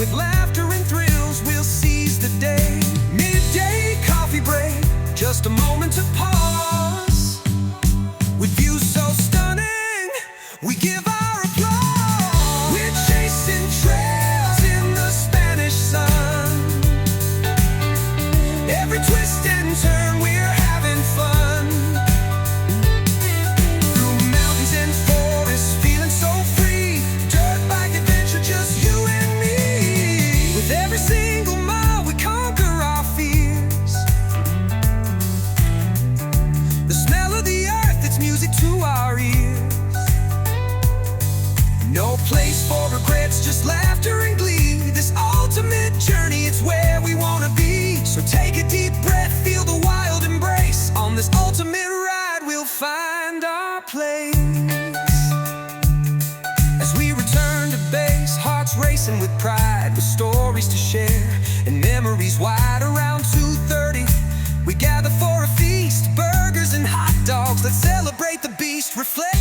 With laughter and thrills, we'll seize the day. Midday coffee break, just a moment to pause. With views so stunning, we give our applause. We're chasing trails in the Spanish sun. Every twist and turn, we're having fun. Through mountains and forests, feeling so free. Dirt bike adventure, just you and me. With every single mile, we conquer our fears. The smell of the earth, it's music to our ears. No place for regrets, just laughter and glee. This ultimate journey, it's where we want to be. So take a deep breath, feel the wild embrace. On this ultimate ride, we'll find our place. As we return to base, hearts racing with pride, with stories to share and memories wide. Around 2:30, we gather for a feast. Burgers and hot dogs, let's celebrate the beast. Reflect